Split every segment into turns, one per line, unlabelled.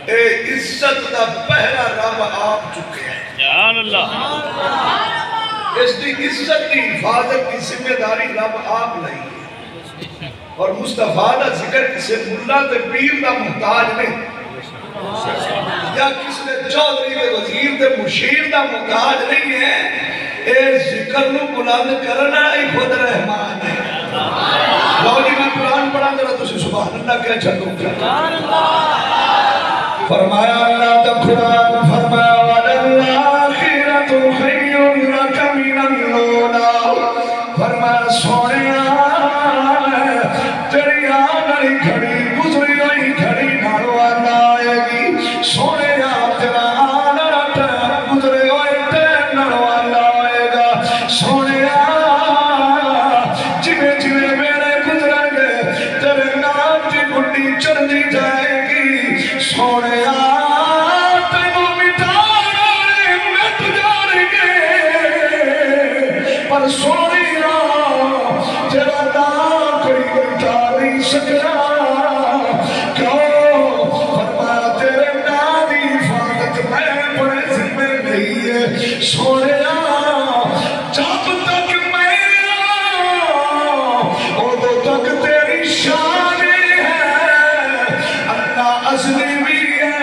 اے عزت دا پہلا رب آپ چکے ہیں.
جان اللہ.
اس دی عزت دی حفاظت کی ذمہ داری رب آپ لئی ہے. اور مصطفیٰ دا ذکر کسے ملا تے پیر دا محتاج نہیں یا کس نے چودھری دے وزیر دے مشیر دا محتاج نہیں ہے. اے ذکر نو بلند کرنا ہی خود رحمان ہے. لو جی میں قرآن پڑھا ذرا تسی سبحان اللہ کیا چھتوں کیا فرمایا اللہ دا قرآن فرمایا وَلَلْآخِرَةُ خَيْرٌ لَكَ مِنَ الْأُولَىٰ فرمایا سونیا تیری آنری گھڑی گزری ہوئی گھڑی ناروا نہ آئے گی. سونیا تیرا آنر ٹیم گزرے ہوئے ٹیم ناروا نہ آئے گا. سونیا جویں جویں میرے گزریں گے تیرے نام کی گھڑی چڑھتی جائے گی. سونیا تینوں مٹانا مٹ جائیں گے پر سونیا تیرا نام کوئی مٹا نہیں سکتا. کیوں فرمایا تیرے نام دی حفاظت میں بڑے ذمہ نہیں ہے. سونیا جب تک میں ادو تک تیری شان ہے. اللہ ازلی بھی ہے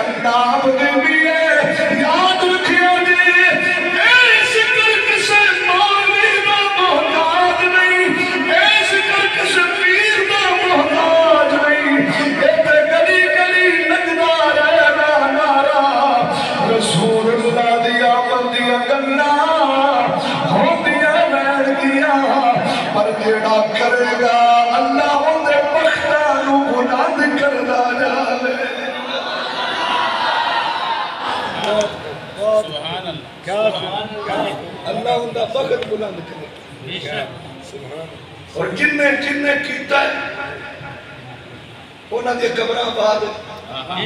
اللہ عبدی بھی ہے. یاد رکھیا جی اے ذکر کسے مولوی دا محتاج نہیں. اے ذکر کسے پیر دا محتاج نہیں. اے تے گلی گلی نگدا رہنا نارا رسول اللہ دی آمد دیا گلاں ہوندیاں رہن گیاں. پر جیڑا کرے گا اللہ اندے بختاں نو بلند کردا جاوے.
سبحان اللہ.
اللہ اندہ بخت بلند کرے. اور جن نے کیتا ہے انہاں دی قبراں بعد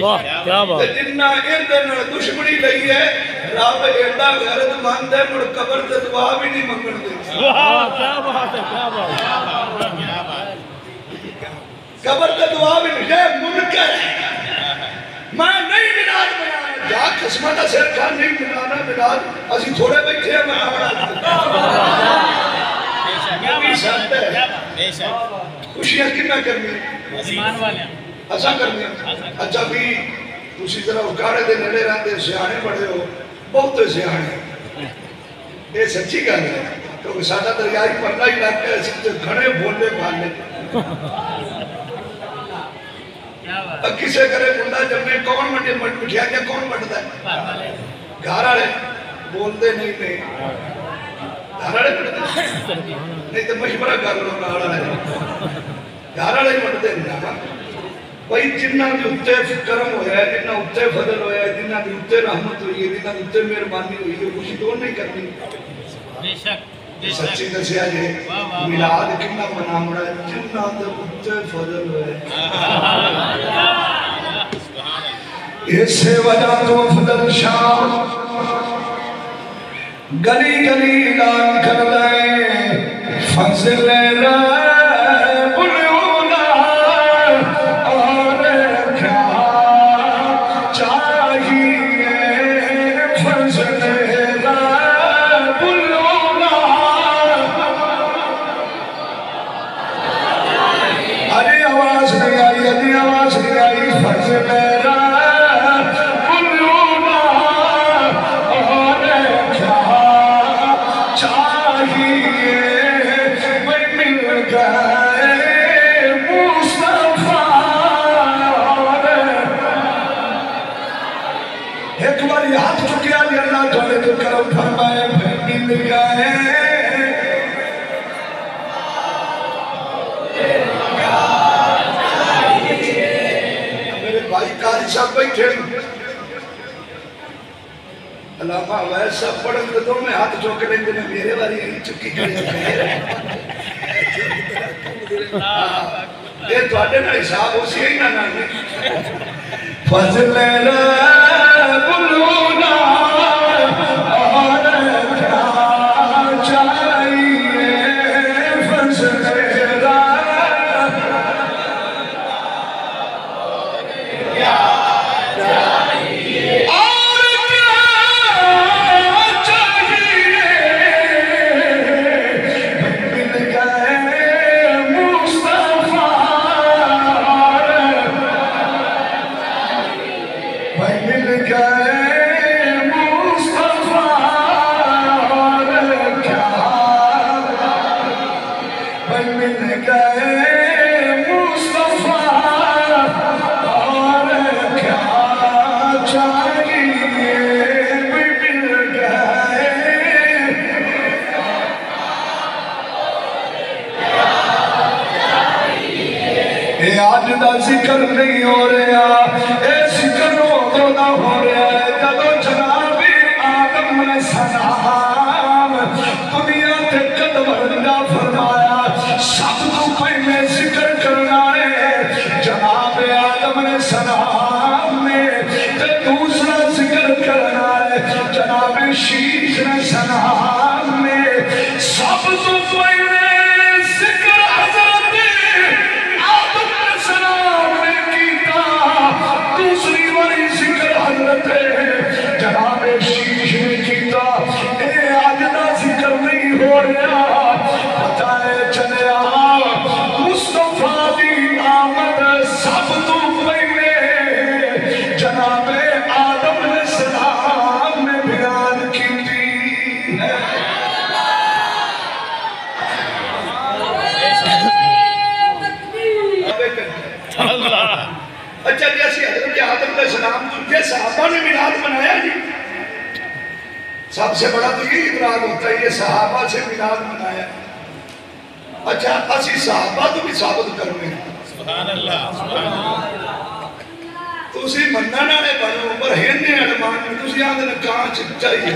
واہ کیا بات.
جنہ اندے نال دشمنی لئی ہے رب ایڈا غیرت مند ہے مڑ قبر تے دعا بھی نہیں منگن دے.
واہ کیا بات ہے کیا بات.
قبر تے دعا بھی نہیں. یہ منکر ہے میں نہیں ملاد بنانا. جا قسمہ دا سر کھا نہیں بنانا ملاد اسی تھوڑے بیٹھے ہیں بنانا. خوشیاں کنا کرنی
ایمان والے
ایسا کرنی. اچھا بھی تسی ذرا اکاڑے دے نڑے رہتے سیانے بڑے ہو بہت سیانے. یہ سچی گل ہے کیونکہ سادہ دریائی پردہ علاقہ ہے سکتے گھڑے بولنے پالنے. کسے کرے بندہ جب میں کون مٹھیا کیا کون مٹھتا ہے گھر والے بولتے نہیں نہیں گھر والے مٹھتے نہیں تو مشورہ کر لو گھر والے مٹھتے نہیں. بھائی جنہ بھی اتنے کرم ہویا ہے جنہ اتنے فضل ہویا ہے جنہ بھی اتنے رحمت ہوئی ہے جنہ بھی اتنے مہربانی ہوئی ہے خوشی تو نہیں کرنی. سچی دسیا جی میلاد کنا مناونا ہے جنہ دے اتنے فضل ہوئے. اسے وجہ تو فضل شاہ گلی گلی اعلان کر دائے فضل رب العلا اور کیا چاہیے فضل رب العلا. ارے آواز نہیں آئی ادھی آواز نہیں آئی. فضل صاحب بیٹھے علامہ ویسا پڑھن تو میں ہاتھ چوک لیں گے میرے باری یہی چکی کرے. یہ تو آٹے نا حساب ہو سی ہی نا نانے. فضل رب العلا اور کیا چاہیے فضل رب ہو رہا اے ذکر ادو دا ہو رہا ہے جدو جناب آدم علیہ السلام دنیا تے قدم رکھنا فرمایا سب تو پہلے ذکر کرنا ہے جناب آدم علیہ السلام نے تے دوسرا ذکر کرنا ہے جناب شیش علیہ السلام نے سب تو پہلے ذکر حضرت آدم علیہ السلام نے کیتا دوسری باری ذکر حضرت جناب شیش نے کیتا اے آج دا ذکر نہیں ہو رہا پتہ ہے چلیا مصطفیٰ دی آمد سب تو پہلے جناب آدم علیہ السلام نے بیان کی ہے
اللہ
اچھا جیسے حضرت آدم علیہ السلام یہ صحابہ نے میلاد منایا جی سب سے بڑا تو یہ ادراک ہوتا ہے یہ صحابہ سے میلاد منایا اچھا اسی صحابہ تو بھی ثابت کرنے
سبحان اللہ سبحان اللہ
تو اسی مننا نے بنو پر ہینے اڑمان میں تو اسی آدھے کانچ چاہیے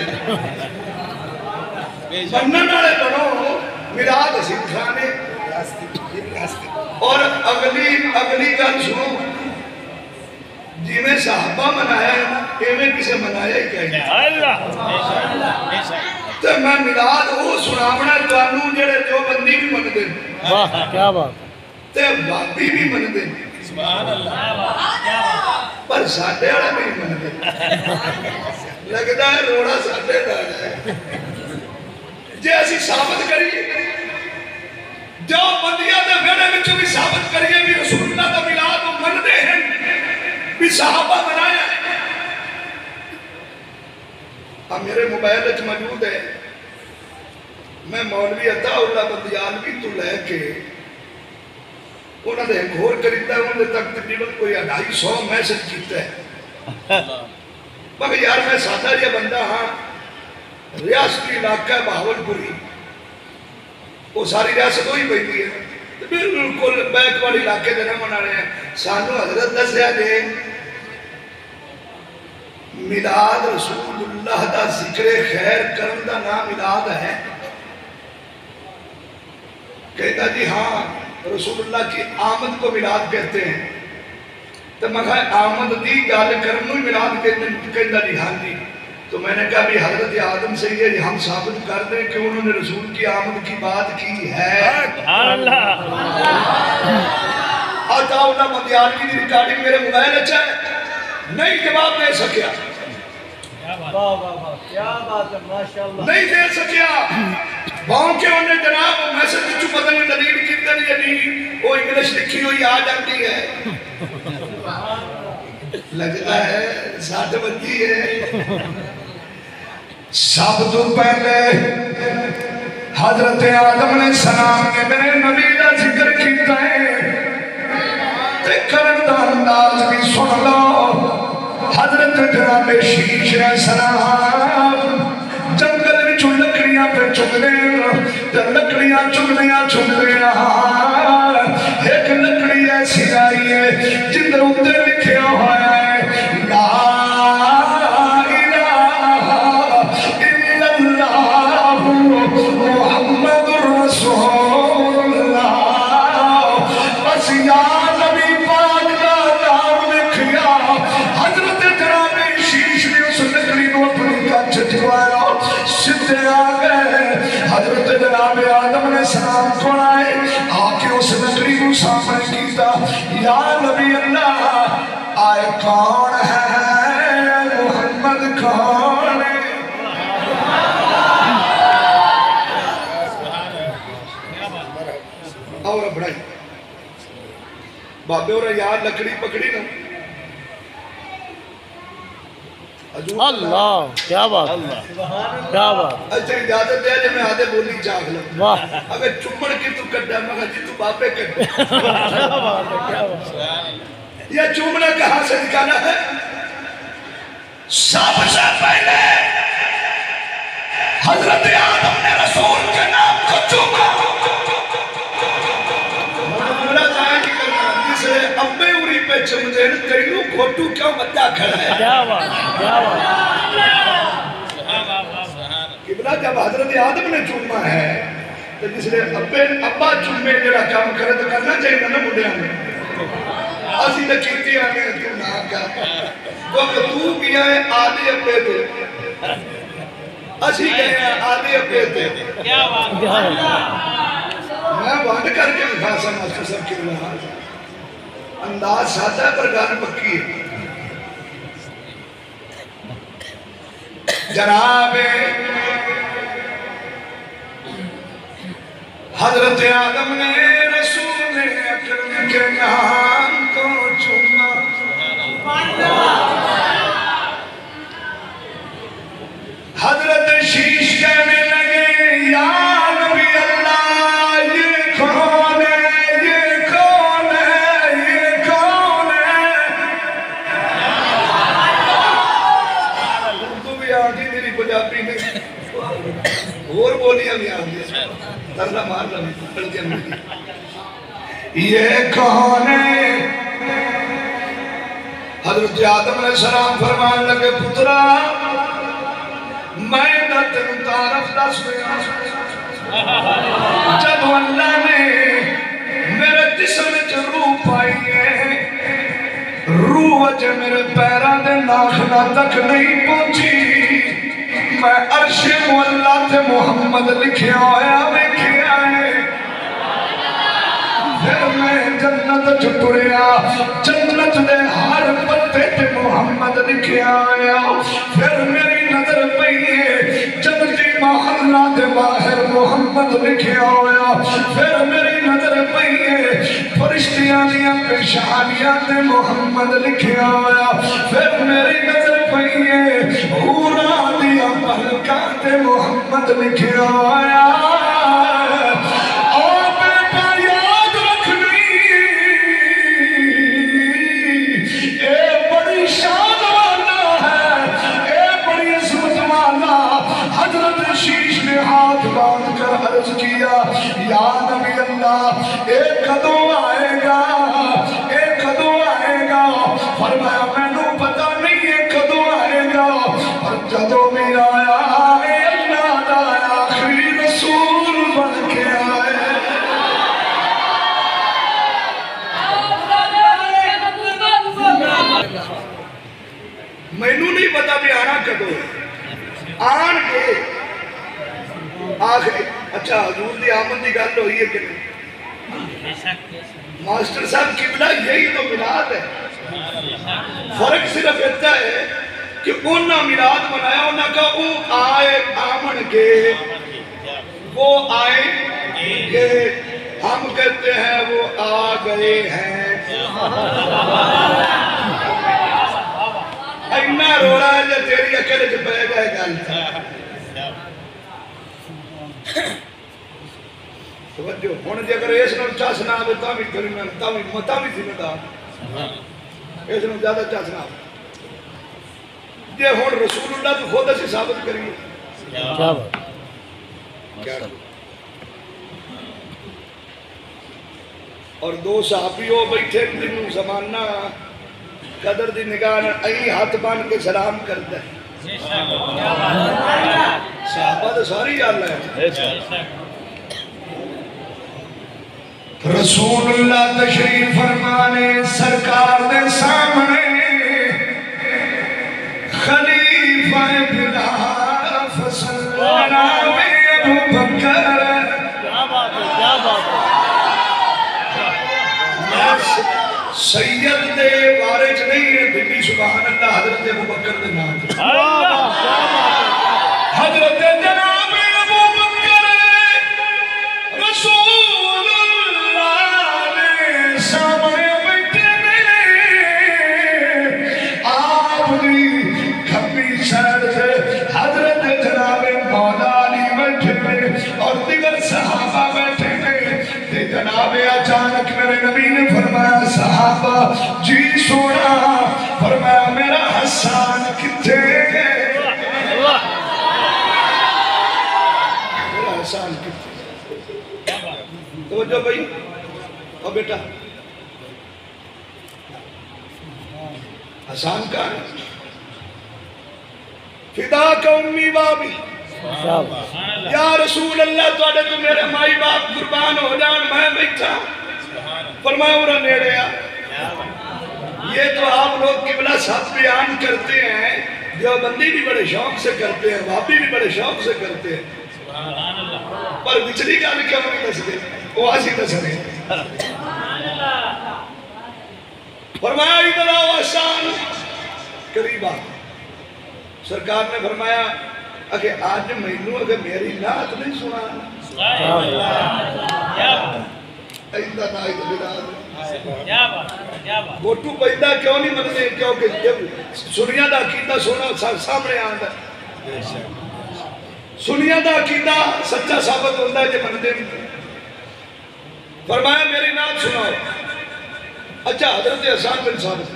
مننا نے بنو میلاد اسی کھانے اور اگلی گل سنو جی میں صحابہ منایا ہے نا ایویں کسے منایا ہی کہیں
اللہ
تو میں میلاد وہ سناونا توانوں جڑے جو بندی بھی من دیں
واہ کیا بات
تے بابی بھی من دیں
سبحان اللہ
پر ساڑھے والا بھی من دیں لگتا ہے روڑا ساڑھے ڈاڑا ہے جے ایسی ثابت کریے جو بندیاں دے ویڑے میں بھی ثابت کریے بھی رسول اللہ دا میلاد وہ من دے ہیں بھی صحابہ بنایا ہے اب میرے موبائل اچھ موجود ہے میں مولوی عطا اللہ بندیالوی تو لے کے انہوں نے گھور کریتا ہے انہوں نے تک تقریباً کوئی 250 میسج کیتا ہے مگر یار میں سادہ یہ بندہ ہاں ریاستی علاقہ بہاولپوری وہ ساری ریاست ہوئی پہنی ہے بالکل بیک والی علاقے دے رہے منا رہے ہیں سانو حضرت دسیا دے میلاد رسول اللہ دا ذکر خیر کرن دا نام میلاد ہے کہتا جی ہاں رسول اللہ کی آمد کو میلاد کہتے ہیں تو میں کہا آمد دی گال کرنو میلاد کہتا جی ہاں جی تو میں نے کہا بھی حضرت آدم سے یہ ہم ثابت کر دیں کہ انہوں نے رسول کی آمد کی بات کی ہے
اللہ
آتا اللہ مدیالوی کی ریکارڈنگ میرے موبائل اچھا ہے نہیں جواب دے سکیا نہیں دے سکیا باؤں کے انہیں جناب میسج بچو پتہ نہیں دلیل کی نہیں وہ انگلش لکھی ہوئی آ جاتی ہے لگتا ہے ساتھ بندی ہے سب تو پہلے حضرت آدم علیہ السلام نے میرے نبی کا ذکر کیتا ہے تے کرن دا انداز بھی سن لو حضرت جناب شیش علیہ السلام جنگل میں جو لکڑیاں پہ چکنے تے لکڑیاں چکنے ایک لکڑی ایسی آئی ہے جن در اتنے لکھیا ہوا ہے محمد رسول اللہ بس یا نبی پاک دا نام لکھیا حضرت جناب شیش نے اس لکڑی کو اپنی کا چھٹوایا سدھے آگئے حضرت جناب آدم علیہ السلام کو آئے آکے اس لکڑی کو سامنے کیتا یا نبی اللہ آئے کون ہے محمد کون ہے اور بڑھائی بابے اور یاد لکڑی پکڑی نا
اللہ کیا بات کیا بات
اچھا اجازت دیا جب میں آدھے بولی چاک لوں اگر چمڑ کی تو کٹا مگا جی تو باپے کٹا
کیا بات ہے کیا بات
یہ چمڑا کہاں سے نکالا ہے سب سے پہلے حضرت آدم نے رسول کے نام کو چوما جس نے ابے اوری پہ میں چمدے نے تینوں گھوٹو کیوں مدہ کھڑا ہے
کیا بات کیا بات
قبلہ جب حضرت آدم نے چوما ہے تو جس نے ابا چومے جڑا کام کرے تو کرنا چاہیے نا مڈیاں نے اسی تو کیتی آنے تو نہ کر وقت تو کیا ہے آدھے ابے دے اسی گئے ہیں آدھے ابے دے
کیا بات
میں وانڈ کر کے لکھا سا ماسٹر صاحب قبلہ انداز ساتھ ہے پر گان پکی ہے جناب حضرت آدم نے رسول اکرم کے نام کو چوما حضرت شیش کہنے لگے یا نبی اللہ یہ کون ہے یہ کون ہے یہ کون ہے تو بھی آگی میری پنجابی میں اور بولیاں بھی آگی ترلا مار رہا پڑھ کے ملی یہ کون ہے حضرت آدم علیہ السلام فرمان لگے پترا میں نہ تن تعرف دس میں جب اللہ نے میرے جسم میں روح پائی ہے روح وجہ میرے پیران دے ناخنا تک نہیں پہنچی میں عرش مولا تے محمد لکھیا ہویا میں کیا ہے پھر میں جنت چھٹڑیا جنت دے ہر پتے تے محمد لکھیا ہویا پھر میری نظر پہیے جنتی محلہ دے باہر محمد لکھیا ہویا پھر میری نظر پہیے فرشتیاں دیا پیشانیاں دے محمد لکھیا ہویا پھر میری نظر پہیے حورا دیا پہلکا دے محمد لکھیا ہویا اور بیٹا یاد رکھنی اے بڑی شان والا ہے اے بڑی عظمت والا حضرت شیش نے ہاتھ باندھ کر عرض کیا یا نبی اللہ اے کدوں آئے گا اے کدوں آئے گا فرمایا میں نو پتہ نہیں ہے کدوں آئے گا اور جدوں بھی آیا اے اللہ دا آخری رسول بن کے آئے میں نو نہیں پتہ بھی آنا کدوں آن کے آخری اچھا حضور دی آمد دی گل ہوئی ہے کہ نہیں ماسٹر صاحب قبلہ یہی تو میلاد ہے فرق صرف اتنا ہے کہ انہاں میلاد منایا انہاں کا وہ آئے آمن کے وہ آئے گے ہم کہتے ہیں وہ آ گئے ہیں اینا روڑا ہے جو تیری اکل جو پہ گئے گل توجہ ہونے جے اگر اس نال چاسنا آبے تاوی کری میں تاوی تھی میں دا اس نال زیادہ چاسنا آبے جے ہون رسول اللہ تو خود سے ثابت کریے
کیا بات
کیا اور دو صحابیوں بیٹھے دنوں زمانہ قدر دی نگاہ ای ہاتھ بان کے سلام کرتا ہے صحابہ تو ساری جال ہے رسول اللہ تشریف فرمانے سرکار دے سامنے خلیفہ بلا فصل نام ابو بکر
کیا بات ہے کیا بات ہے
سید دے وارج نہیں ہے بلی سبحان اللہ حضرت ابو بکر دے نام حضرت جناب ابو بکر رسول اللہ نے سامنے بیٹھے آپ دی کھپی سائڈ سے حضرت جناب مولا علی بیٹھے اور دیگر صحابہ بیٹھے جناب اچانک میرے نبی نے فرمایا صحابہ جی سونا فرمایا میرا حسان کتے میرا حسان کتے توجہ بھائی اور بیٹا حسان کا فدا کا امی بابی یا رسول اللہ توڑے تو میرے مائی باپ قربان ہو جان میں بیٹھا فرمایا انہوں نیڑے آ یہ تو آپ لوگ قبلہ صاحب بیان کرتے ہیں دیوبندی بھی بڑے شوق سے کرتے ہیں وہابی بھی بڑے شوق سے کرتے ہیں پر بچلی کا لکھا نہیں دس دے وہ آسی دس دے فرمایا ادھر آو حسان قریبا سرکار نے فرمایا اگر آج مہینوں اگر میری نعت نہیں سنا ایندہ نا گوٹو پیدا کیوں نہیں منتے کیونکہ جب سنیا دا عقیدہ سونا سامنے آندا سنیا دا عقیدہ سچا ثابت ہوتا ہے جب منتے فرمایا میری نعت سناؤ اچھا حضرت حسان بن ثابت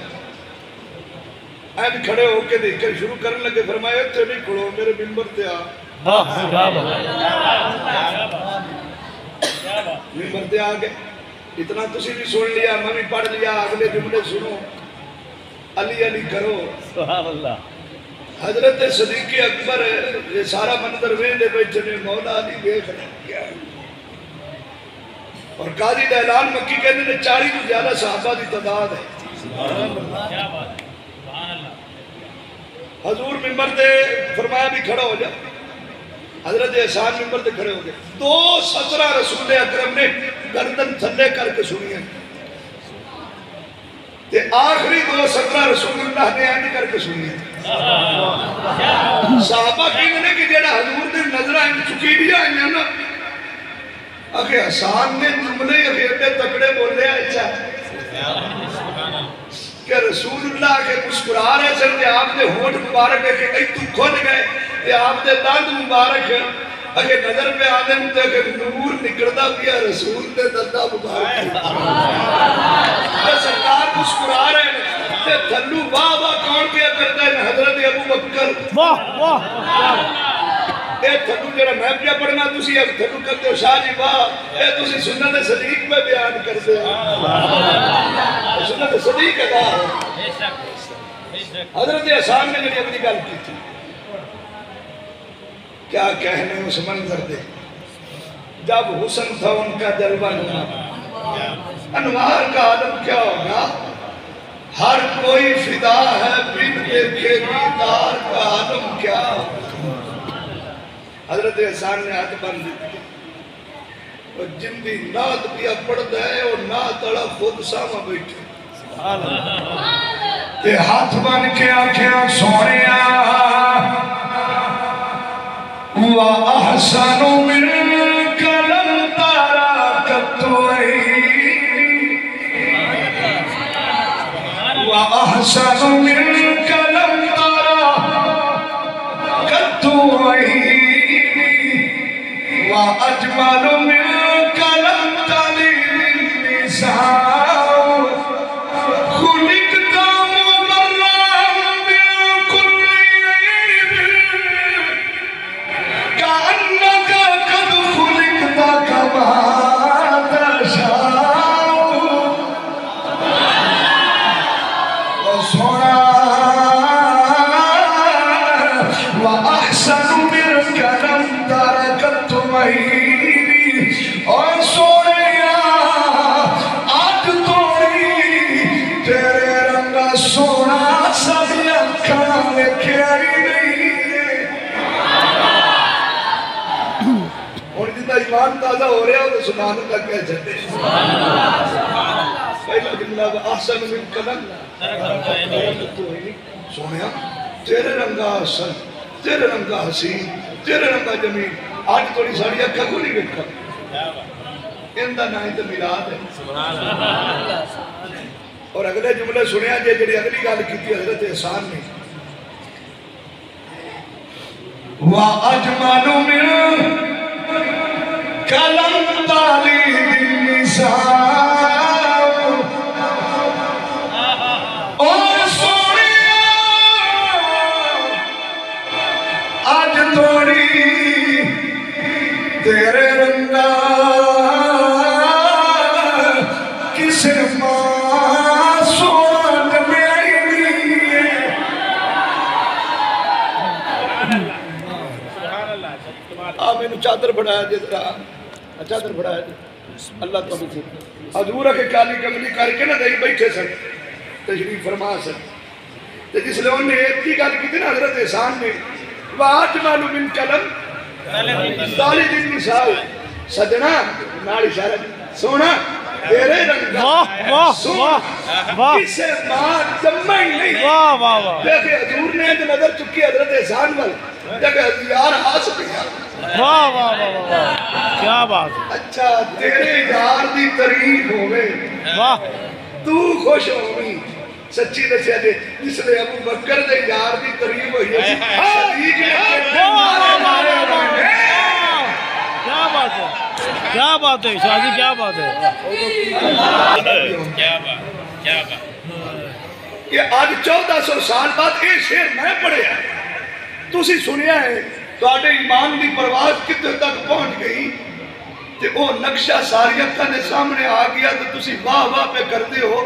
این کھڑے ہو کے دیکھ کر شروع کرنے لگے فرمایا تے نہیں کھڑو میرے ممبر تے آ ممبر تے آ گئے اتنا تسی بھی سن لیا میں بھی پڑھ لیا اگلے جملے سنو علی علی کرو
سبحان اللہ
حضرت صدیق اکبر یہ سارا منظر ویندے بیٹھنے مولا علی دیکھ رہے کیا اور قاضی دا اعلان مکی کہنے نے 40 تو زیادہ صحابہ دی تعداد ہے حضور ممبر دے فرمایا بھی کھڑا ہو جا حضرت احسان ممبر دے کھڑے ہو گئے 2:17 رسول اکرم نے گردن تھلے کر کے سنی ہے تے آخری 2:17 رسول اللہ نے اینڈ کر کے سنی ہے صحابہ کہنے کہ جیڑا حضور دے نظرہ ان چکی دیا ہے نا اگر حسان نے جملے اگیردے تکڑے بولے اچھا کہ رسول اللہ کے مسکرا رہے سن کہ آپ نے ہوٹ مبارک ہے کہ کئی تو کھل گئے کہ آپ نے دند مبارک ہے اگر نظر پہ آدم تے کہ نور نکڑتا بھی ہے رسول نے دندہ مبارک ہے کہ سرکار مسکرا رہے ہیں کہ تھلو واہ واہ کون کیا کرتا ہے حضرت ابو بکر
واہ واہ
اے تھلو جڑا میں پیا پڑھنا تسی اب تھلو کرتے ہو شاہ جی واہ اے تسی سنت صدیق میں بیان کرتے ہو سنت صدیق ادا حضرت حسان نے جڑی اپنی گل کی تھی کیا کہنے اس منظر دے جب حسن تھا ان کا جلوہ نما انوار کا عالم کیا ہوگا ہر کوئی فدا ہے بن دیکھے دیدار کا عالم کیا حضرت حسان نے ہاتھ بند دی اور جن دی نات پیا پڑھ ہے اور نات اڑا خود سامہ بیٹھے تے ہاتھ بن کے آنکھیں سوڑیا وَأَحْسَنُ مِنْكَ لَمْ تَرَى قَطُّ عَيْنِي وَأَحْسَنُ مِنْكَ لَمْ تَرَى قَطُّ عَيْنِي وَأَجْمَلُ مِنْكَ لَمْ تَلِدِ النِّسَاءُ اور سوڑیا آج توڑی تیرے رنگا سونا سب اکھاں میں کھیاری نہیں ہے اور جتا ایمان تازہ ہو رہا ہو تو سبحان اللہ کہہ جاتے پہلا جملہ احسن من کلم سونیا تیرے رنگا حسن تیرے رنگا حسین تیرے رنگا جمیل آج توڑی ساڑی اکھا کو نہیں بکھا اندہ نائن تو ملاد ہے اور اگلے جملے سنیا جے جڑی اگلی گال کی تھی حضرت احسان نے وَأَجْمَلُ مِنْكَ لَمْ تَلِدِ النِّسَاءُ اور سوڑیا آج توڑی تیرے رنگا کسے ماں سوڑا جمیعی چادر بڑھایا جس طرح چادر بڑھایا جس اللہ تو بھی حضور کے کالی کملی کر کے نہ دہی بیٹھے سن تشریف فرما سن جس لئے انہیں ایک کی گل کی نا حضرت احسان نے وَاجْمَلُ مِنْ قَلَمْ دالی دن مثال سجنا نال اشارہ سونا تیرے رنگ کسے ماں جمع ہی نہیں دیکھے حضور نے جو نظر چکی حضرت احسان وال دیکھے یار ہاس گیا
کیا بات ہے
اچھا تیرے یار دی تعریف ہوئے تو خوش ہوئی سچی دسیا جے جس لئے ابو بکر دے یار دی تعریف ہوئی ہے صدیق نے
کیا بات ہے کیا بات ہے شاہ جی کیا بات ہے
کیا بات
یہ آج 1400 سال بعد یہ شعر میں پڑھے ہیں تو اسی سنیا ہے تو آڈے ایمان دی پرواز کتنے تک پہنچ گئی کہ وہ نقشہ ساریت نے سامنے آ گیا تو تسی واہ واہ پہ کرتے ہو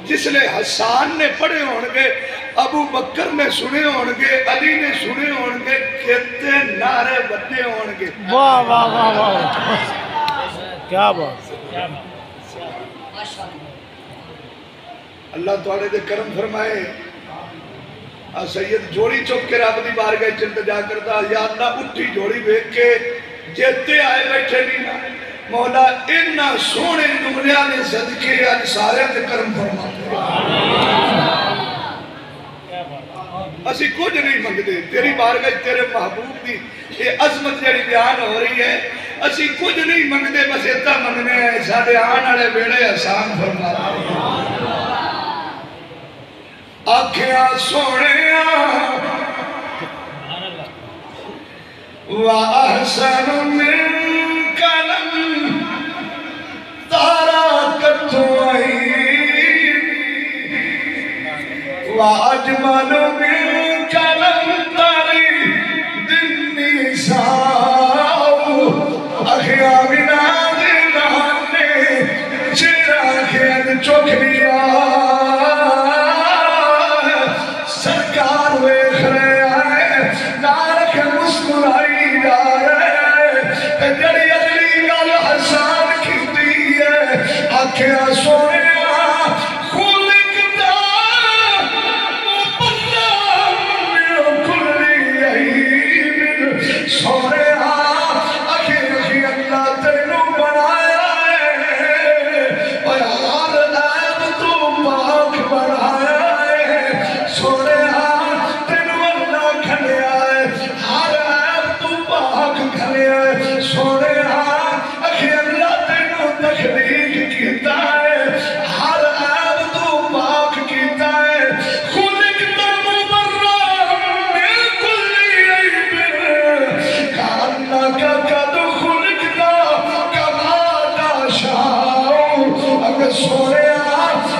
جس لئے حسان نے پڑھے ہونگے ابو بکر نے سنے ہونگے علی نے سنے ہونگے کہتے نعرے بدنے ہونگے
واہ واہ واہ واہ کیا بات
اللہ تعالیٰ دے کرم فرمائے سید جوڑی چک کے رب دی بارگاہ چند جا کرتا یا اللہ اٹھی جوڑی بیک کے جیتے آئے بیٹھے نہیں نا مولا انہا سونے دنیا نے صدقے آج سارے دے کرم فرمائے اسی کچھ نہیں مانگ دے تیری بارگاہ تیرے محبوب دی یہ عظمت جڑی بیان ہو رہی ہے اسی کچھ نہیں مانگ دے بس اتنا مانگنے ہیں سارے آن والے بیڑے آسان فرمائے آنکھیاں سوڑیاں وَأَحْسَنُ مِنْ قَلَمْ تارا کتھو آئی وَأَجْمَلُ مِنْ قَلَمْ تاری دن نساؤ اخیاں بنا دلانے چرا خیل چوک لیا کیا سویا خلقتا مبلا من کلی عیب سویا اخی اللہ تینو بنایا ہے اور ہر عیب تو پاک بنایا ہے سویا تینو اللہ کھلیا ہے ہر عیب تو پاک کھلیا ہے سویا اخی اللہ تینو تخلیق کیتا ہے ہر عیب تو پاک کیتا ہے خلقتا مبرا من کلی عیب کانکا قد خلقتا کما تشاء اگر سویا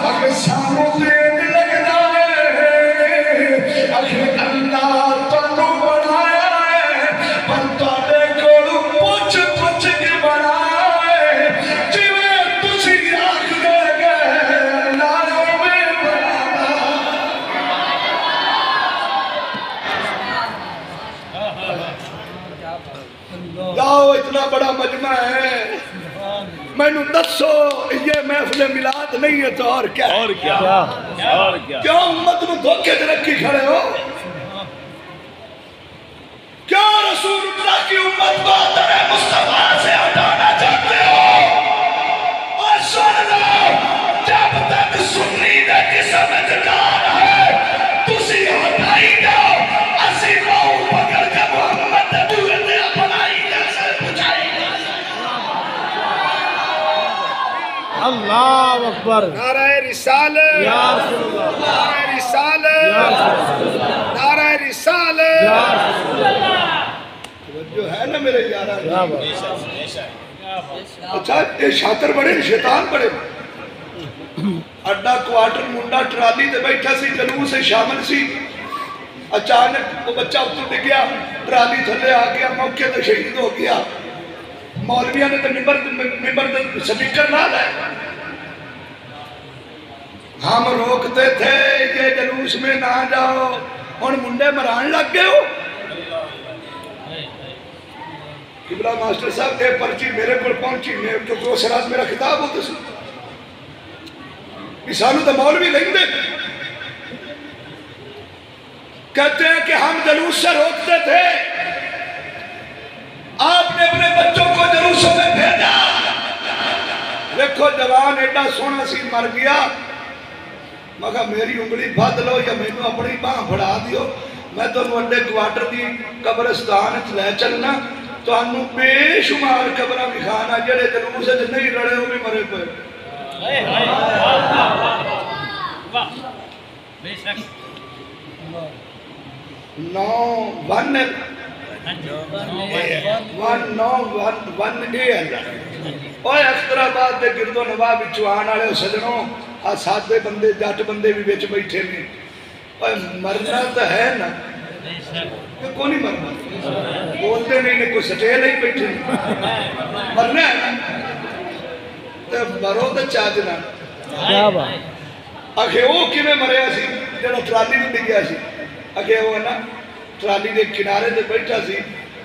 اگر سامو دین لگنا ہے اگر اللہ تنو بنایا ہے پر تاڑے کوڑو پوچھ پوچھ کے بنایا ہے جویں تسی آکھ دے گئے ناروں میں بنانا جاؤ اتنا بڑا مجمع ہے میں نو دسو یہ محفل میلاد نہیں ہے تو اور کیا ہے؟
اور کیا
کیوں امت میں دھوکے دے رکھی کھڑے ہو کیا رسول اللہ کی امت کو آدر مصطفیٰ سے ہٹانا چاہتے ہو اور سن لو جب تک سنی دے کی سمجھدار ہے تسی ہٹائی جاؤ اسی رو پکڑ کے محمد دوتے اپنائی جیسے پچھائی
اللہ اکبر
نعرہ رسالت
یا رسول اللہ
نعرہ رسالت
یا رسول اللہ
نعرہ رسالت
یا رسول اللہ
جو ہے نا میرے یارہ
کیا بات
اچھا یہ شاطر بڑے شیطان بڑے اڈا کوارٹر منڈا ٹرالی دے بیٹھا سی جلوس سے شامل سی اچانک وہ بچہ اتر دے گیا ٹرالی تھلے آ گیا موقع تے شہید ہو گیا مولویہ نے تو ممبر سپیکر نہ لائے ہم روکتے تھے یہ جلوس میں نہ جاؤ اور منڈے مران لگ گئے ہو قبلہ ماسٹر صاحب یہ پرچی میرے کو پہنچی میں کیونکہ اس رات میرا خطاب ہوتا سی سانو تو مولوی لیں دے کہتے ہیں کہ ہم جلوس سے روکتے تھے آپ نے اپنے بچوں کو جلوسوں میں بھیجا دیکھو جوان ایڈا سونا سی مر گیا مگر میری انگلی بھد لو یا میں نے اپنی باں بڑھا دیو میں تو اڈے کوارٹر دی قبرستان لے چلنا تو انہوں بے شمار قبرہ بکھانا جڑے جلوس سے نہیں رڑے ہو بھی مرے پہ اوہ اخترآباد دے گرد و نواہ بچوان آلے سجنوں سادے بندے جاٹ بندے بھی بیچ بیٹھے نہیں اوہ مرنا تو ہے نا کون نہیں مرنا بولتے نہیں کوئی سٹیل ہی بیٹھے نہیں مرنا ہے نا تو مرو تو چاہجنا
کیا بات
اکھے وہ کیویں مریا سی جڑا ٹرالی میں ڈگیا سی اکھے وہ نا ٹرالی دے کنارے تے بیٹھا سی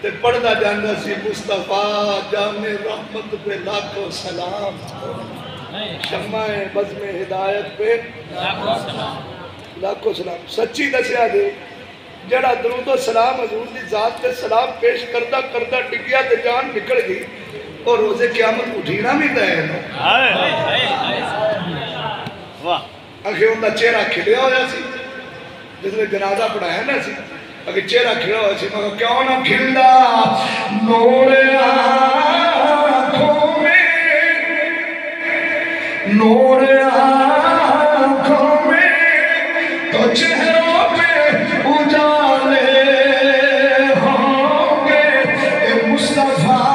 تے پڑھدا جاندا سی مصطفیٰ جامع رحمت پہ لاکھوں سلام شمع بزم ہدایت پہ لاکھوں سلام سچی دسیا دے جڑا درود و سلام حضور دی ذات تے سلام پیش کردہ کردہ ڈگیا تے جان نکل گئی اور روز قیامت اٹھینا بھی تے ہے اکھے ان کا چہرہ کھلیا ہویا سی جس نے جنازہ پڑھایا نا سی اکھے چہرہ کھلیا ہویا سی مگر کیوں نہ کھلدا نور آنکھوں میں نور آنکھوں میں تو چہروں پہ اجالے ہوں گے اے مصطفیٰ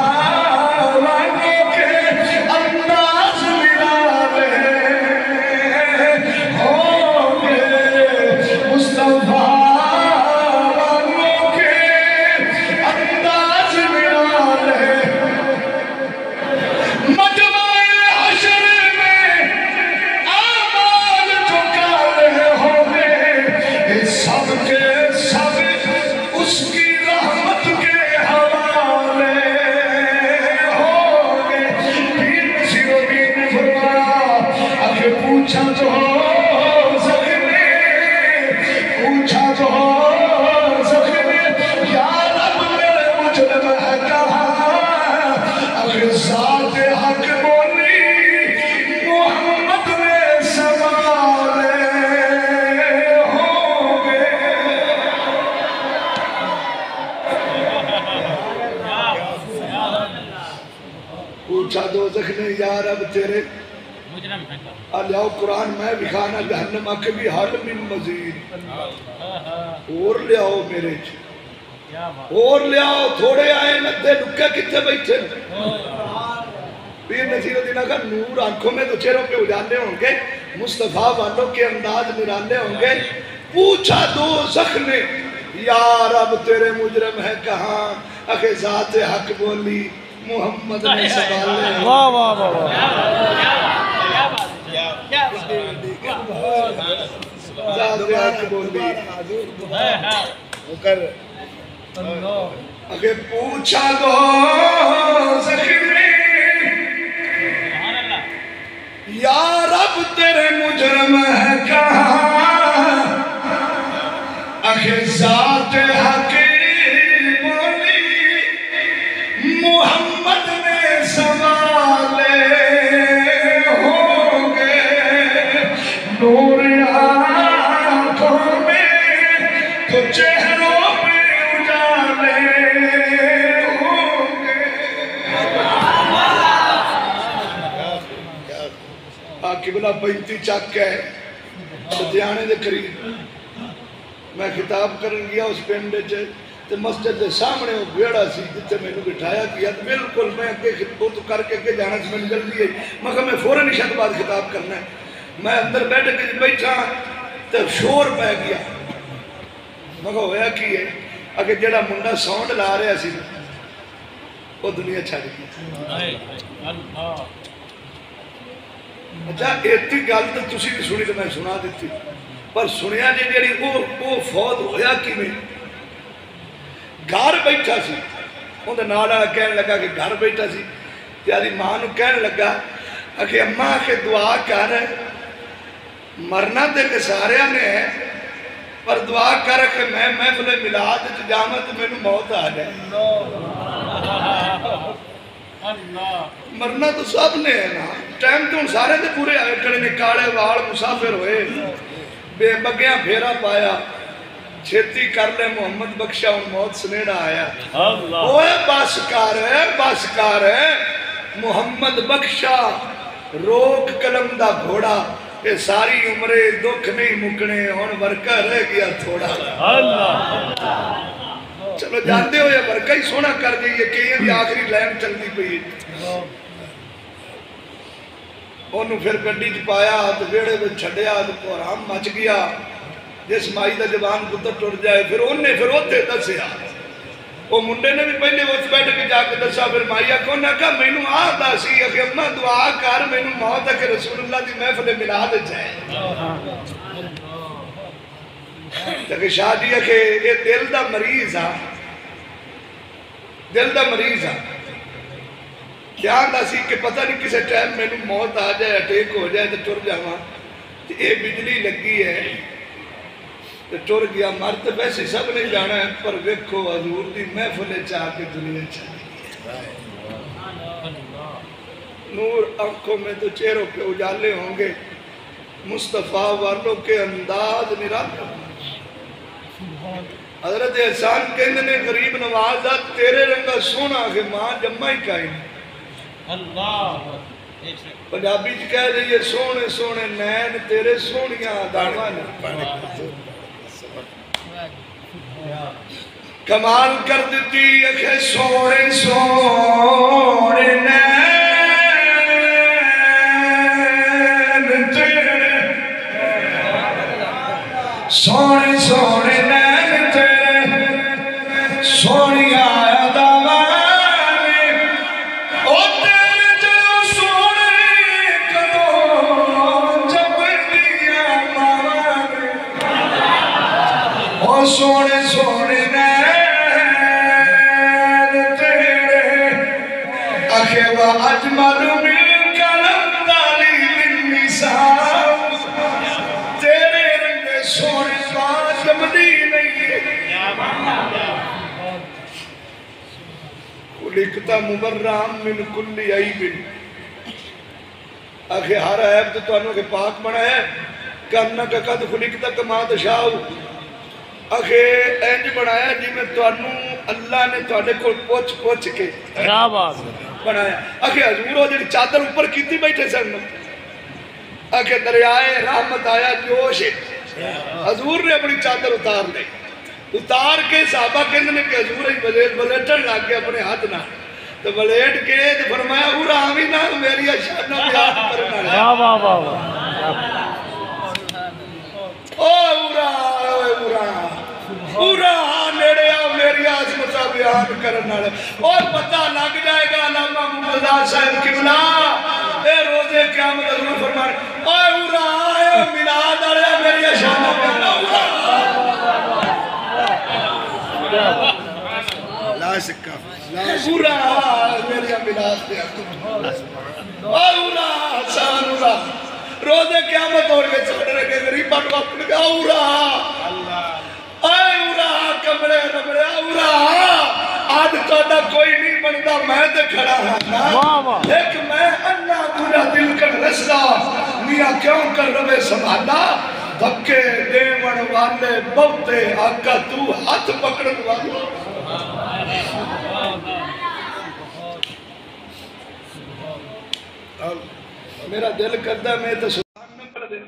یا رب تیرے آلیاؤ قرآن میں بکھانا جہنم آکے بھی حال من مزید اور لے آؤ میرے اور لے آؤ تھوڑے آئے ندے ڈکے کتے بیٹھے پیر نصیر الدین کا نور آنکھوں میں تو چہروں پہ اجالے ہوں گے مصطفیٰ والوں کے انداز نرالے ہوں گے پوچھا دو زخم یا رب تیرے مجرم ہے کہاں اکھے ذات حق بولی محمد نے سوالے
واہ واہ واہ
ذات حق بولی اگر پوچھا دو زخمی یا رب تیرے مجرم ہے کہاں اگر ذات حق محمد میں سوالے ہوں گے نور آنکھوں میں تو چہروں پہ اجالے ہوں گے قبلہ 35 چک ہے لدھیانے دے قریب میں خطاب کرن گیا اس پنڈ چ تو مسجد دے سامنے وہ بیڑا سی جتے میں نے بٹھایا کیا تو بالکل میں اگے خطبت کر کے جانا سے میں جلدی ہے مگر میں فوراً نشد بعد خطاب کرنا ہے میں اندر بیٹھ کے بیٹھا تو شور پہ گیا مگر ہویا کی ہے اگر جڑا منڈا ساؤنڈ لا رہا سی وہ دنیا چھاڑ گئی اچھا ایتی گل تو تسی بھی سنی تو میں سنا دیتی پر سنیا جی جڑی وہ فوت ہویا کی میں گھر بیٹھا سی اندر نال والا کہنے لگا کہ گھر بیٹھا سی تیاری ماں نو کہنے لگا کہ اماں کہ دعا کر مرنا تے کہ سارے نے ہے پر دعا کر کہ میں محفل میلاد وچ جاواں تے مینوں موت آ جائے مرنا تو سب نے ہے نا ٹائم تو سارے دے پورے آئے کڑے نے کالے وال مسافر ہوئے بے بگیاں پھیرا پایا چھیتی کر لے محمد بخشا ان موت سنیڑا آیا اوہ بس کر محمد بخشا روک قلم دا گھوڑا یہ ساری عمرے دکھ نہیں مکنے ہون ورکہ رہ گیا تھوڑا چلو جانتے ہو یہ ورکہ ہی سونا کر دی یہ کہ یہ آخری لائن چل دی پئی انہوں پھر گڈی چپایا تو بیڑے میں چھڑیا تو پورام مچ گیا جس مائی دا جوان پتر ٹر جائے پھر انہیں پھر ہوتے دسیا وہ منڈے نے بھی پہلے وہ بیٹھ کے جا کے دسا پھر مائیا کو نہ کہا میں نوں آتا سی کہ اماں دعا کر میں نوں موت ہے کہ رسول اللہ دی محفل میلاد جائے کہ شادی ہے کہ یہ دل دا مریض ہے کیا دا سی کہ پتہ نہیں کسے ٹائم میں نوں موت آ جائے اٹیک ہو جائے تو ٹر جاواں یہ بجلی لگی ہے ٹر گیا مرد ویسے سب نے جانا ہے پر ویکھو حضور دی محفل چاہ کے دنیا چاہیے نور آنکھوں میں تو چہروں پہ اجالے ہوں گے مصطفیٰ والوں کے انداز نرالا حضرت احسان کہنے نے غریب نوازہ تیرے رنگا سونا کہ ماں جمعہ ہی کائیں پنجابی جی کہہ رہی ہے سونے سونے نین تیرے سونیاں داڑوان کمال کر دیتی ہے کہ سونے سونے نین تیرے سونے سونے نین تیرے سونی آیا داوانے او تیرے جو سونے کدو جب دیا ماوانے او سونے سونے نین تیرے اخیوہ اجمل من کلم دالی من نساء تیرے رنگ سونے بات جمدی نہیں ہے لکھتا مبرام من کل عیب آخر ہر عیب تو انہوں کے پاک بنا ہے کرنا کا قد خلقتا کما تشاؤ آخر اینج بنایا جی میں تو انہوں اللہ نے تو انہوں کو پوچھ کے
کیا بات
بنایا آخر حضور ہو جنہی چادر اوپر کیتی بیٹھے سن آخر دریائے رحمت آیا جوش حضور نے اپنی چادر اتار لے اتار کے صحابہ کہنے کہ حضور ہی بلیٹن لگ گیا اپنے ہاتھ نہ تو بلیٹ کے تو فرمایا اورا آمی نہ میری اشارنا بیان کرنا ہے اورا نیڑے آؤ میری عظمتہ بیان کرنا ہے اور پتہ لگ جائے گا علامہ مقتدی صاحب قبلہ اے روزے قیامت حضور فرمائے اورا آئے میلاد آلے میری اشارنا بیان لا شکا پورا میری میلاد پہ اورا حسان اورا روزے قیامت اور کے چھوڑنے کے غریب بات اپنے کا اورا کمرے رمرے اورا آج توڑا کوئی نہیں بنتا میں دے کھڑا ہوں ایک میں اللہ تجھا دل کر رسلا میاں کیوں کر روے سنبھالا دھکے دیون والے بہتے آقا تو ہاتھ پکڑن والا میرا دل کردہ میں تو سبحان میں پڑھ دے